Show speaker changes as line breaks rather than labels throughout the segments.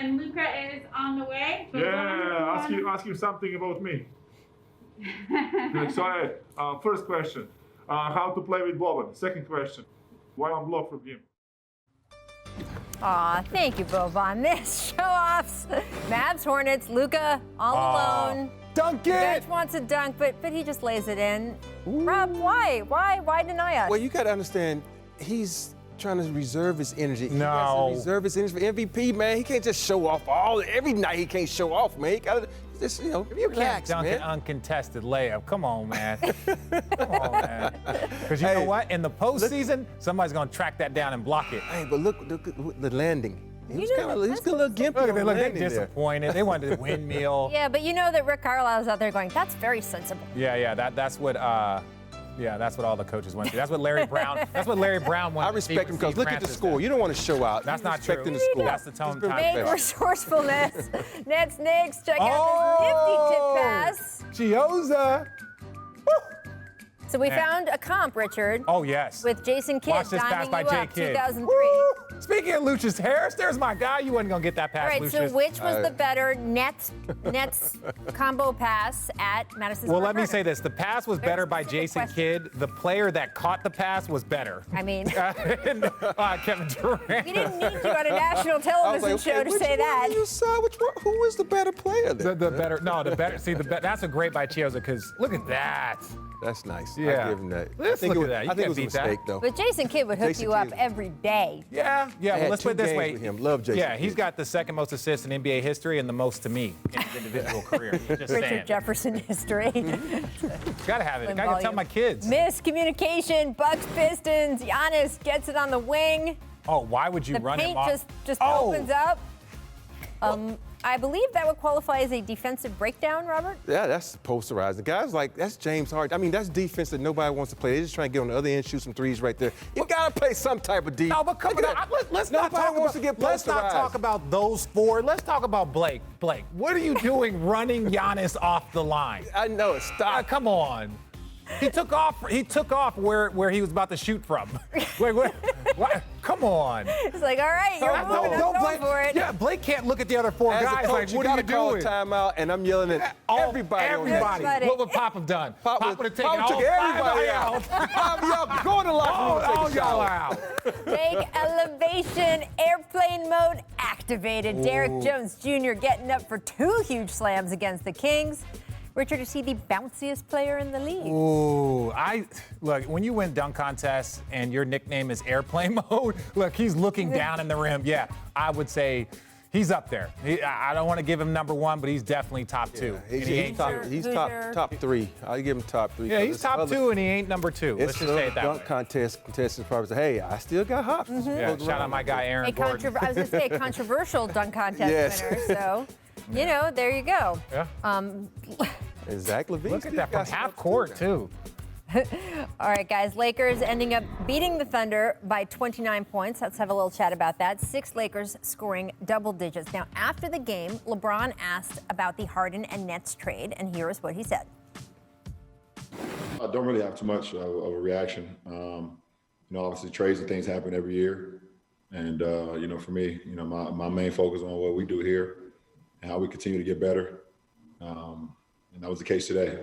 and Luka is on the way.
Yeah, ask you something about me. So, first question, how to play with Boban? Second question, why on block from him?
Aw, thank you, Boban. This show-offs. Mavs, Hornets, Luka all alone.
Dunk it!
Bench wants a dunk, but he just lays it in. Rob, why? Why deny us?
Well, you got to understand, he's trying to reserve his energy.
No.
He has to reserve his energy for MVP, man. He can't just show off every night. He can't show off, man. He got to just,
You
relax,
can't dunk
man.
an uncontested layup. Come on, man. Come on, man. Because you know what? In the postseason, somebody's going to track that down and block it.
Hey, but look at the landing. He was
know,
a little gimpy on the
Look, they're
landing there.
disappointed. They wanted a windmill.
Yeah, but you know that Rick Carlisle's out there going, that's very sensible.
Yeah, that's what all the coaches went through. That's what Larry Brown. wanted.
I respect him because look at the score. You don't want to show out.
That's not true.
Respecting the score.
That's the tone.
Big resourcefulness. Nets, Knicks, check out this nifty tip pass.
Chioza.
So we found a comp, Richard.
Oh, yes.
With Jason Kidd
Watch this pass
diming
by
you
Jay
up,
Kidd.
2003.
Woo! Speaking of Lucius Harris, there's my guy. You wasn't going to get that pass,
All right,
Lucius.
so which was the better Nets combo pass at Madison
Well,
Square
let me
Garden?
say this. The pass was
Very
better by
specific
Jason
question.
Kidd. The player that caught the pass was better.
I mean,
Kevin Durant.
we didn't need you on a national television show to say that.
You saw who was the better player there?
The better. See, that's a great by Chioza because look at that.
That's nice.
Yeah.
I give him that.
Let's look at that. You
I think it
can't
was a
beat that.
mistake, though.
But Jason Kidd would hook
Jason
you up
Kidd.
every day.
Yeah. Well,
had
let's put it
2
this
games
way.
with him. Love Jason
Yeah, he's
Kidd.
got the second most assists in NBA history and the most to me in his individual career. Just
Richard
saying.
Jefferson history.
Gotta have it. Gotta tell my kids.
Miscommunication, Bucks Pistons. Giannis gets it on the wing.
Oh, why would you
The
run
paint
him off?
just opens up. I believe that would qualify as a defensive breakdown, Robert.
Yeah, that's posterized. The guys that's James Harden. I mean, that's defense that nobody wants to play. They're just trying to get on the other end, shoot some threes right there. You gotta play some type of defense.
No, but come on. Let's not talk about those four. Let's talk about Blake. Blake, what are you doing running Giannis off the line?
I know it. Stop.
Come on. He took off where he was about to shoot from. Wait, what? Come on.
It's like, all right, you're moving.
Don't
Go
Blake,
for it.
Yeah, Blake can't look at the other four
As
guys
a coach,
like, what are you
call
doing?
a timeout, and I'm yelling at everybody. On that team.
What would Pop have done? Pop would have taken all
took everybody out. Five of y'all go in the locker room.
All y'all out.
Big elevation, airplane mode activated. Derrick Jones Jr. getting up for 2 huge slams against the Kings. Richard, is he the bounciest player in the league?
Ooh, look, when you win dunk contests and your nickname is airplane mode, look, he's looking down in the rim. Yeah, I would say he's up there. I don't want to give him number 1, but he's definitely top 2.
Yeah, he's top 3. I give him top 3.
Yeah, he's top 2 and he ain't number 2. Let's just say it that
dunk
way.
contestants probably say, hey, I still got hops.
Yeah, shout out my guy Aaron Gordon.
I was going to say a controversial dunk contest winner. So, there you go.
Yeah.
Zach LaVine.
Look at that from half court, too.
All right, guys. Lakers ending up beating the Thunder by 29 points. Let's have a little chat about that. 6 Lakers scoring double digits. Now, after the game, LeBron asked about the Harden and Nets trade, and here is what he said.
I don't really have too much of a reaction. Obviously trades and things happen every year. And, for me, my main focus on what we do here and how we continue to get better. And that was the case today.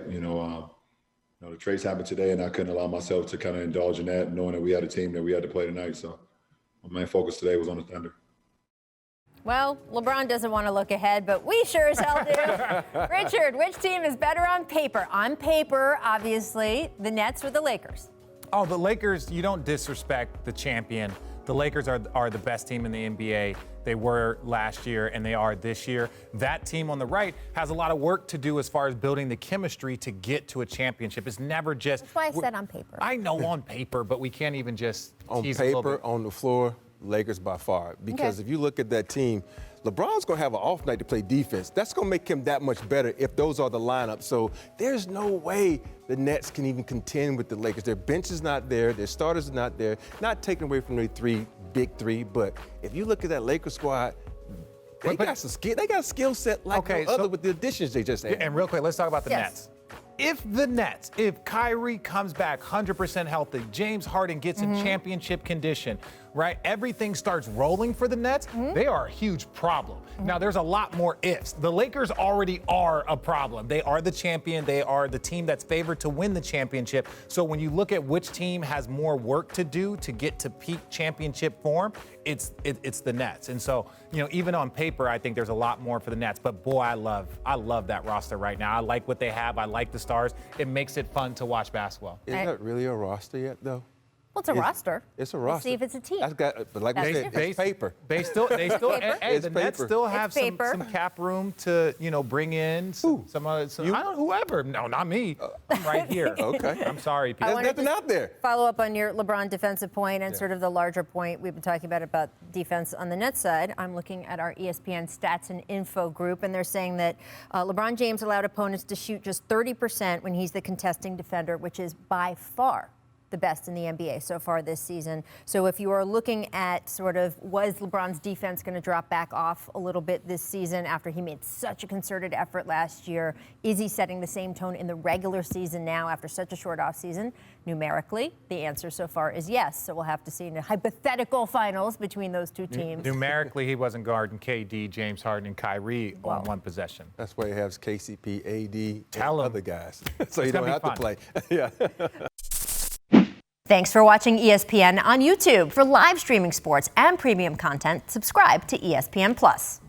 The trades happened today, and I couldn't allow myself to kind of indulge in that, knowing that we had a team that we had to play tonight. So my main focus today was on the Thunder.
Well, LeBron doesn't want to look ahead, but we sure as hell do. Richard, which team is better on paper? On paper, obviously, the Nets or the Lakers?
Oh, the Lakers, you don't disrespect the champion. The Lakers are the best team in the NBA. They were last year, and they are this year. That team on the right has a lot of work to do as far as building the chemistry to get to a championship. It's never just...
That's why I said on paper.
I know on paper, but we can't even just
on
tease a little
paper,
bit.
on the floor, Lakers by far. Because if you look at that team, LeBron's going to have an off night to play defense. That's going to make him that much better if those are the lineups. So there's no way the Nets can even contend with the Lakers. Their bench is not there. Their starters are not there. Not taken away from their big three. But if you look at that Lakers squad, they got some skill. They got a skill set like no other with the additions they just had.
And real quick, let's talk about the Nets. If Kyrie comes back 100% healthy, James Harden gets in championship condition, right? Everything starts rolling for the Nets. They are a huge problem. Now, there's a lot more ifs. The Lakers already are a problem. They are the champion. They are the team that's favored to win the championship. So when you look at which team has more work to do to get to peak championship form, it's the Nets. And so, even on paper, I think there's a lot more for the Nets. But boy, I love that roster right now. I like what they have. I like the stars. It makes it fun to watch basketball.
Is that really a roster yet, though?
Well, it's a roster.
It's a
Let's
roster.
see if it's a team.
But like we said, it's paper.
They still, hey,
It's
the Nets
paper.
still have
It's paper.
some cap room to, bring in some whoever. No, not me. I'm right here.
Okay.
I'm sorry, Pete.
There's nothing out there.
Follow up on your LeBron defensive point and sort of the larger point we've been talking about defense on the Nets side. I'm looking at our ESPN stats and info group, and they're saying that LeBron James allowed opponents to shoot just 30% when he's the contesting defender, which is by far the best in the NBA so far this season. So if you are looking at sort of, was LeBron's defense going to drop back off a little bit this season after he made such a concerted effort last year? Is he setting the same tone in the regular season now after such a short offseason? Numerically, the answer so far is yes. So we'll have to see in a hypothetical finals between those two teams.
Numerically, he wasn't guarding KD, James Harden, and Kyrie on one possession.
That's why he has KCP, AD,
Tell
and
him.
other guys. So you don't have to play. Yeah.
Thanks for watching ESPN on YouTube. For live streaming sports and premium content, subscribe to ESPN+.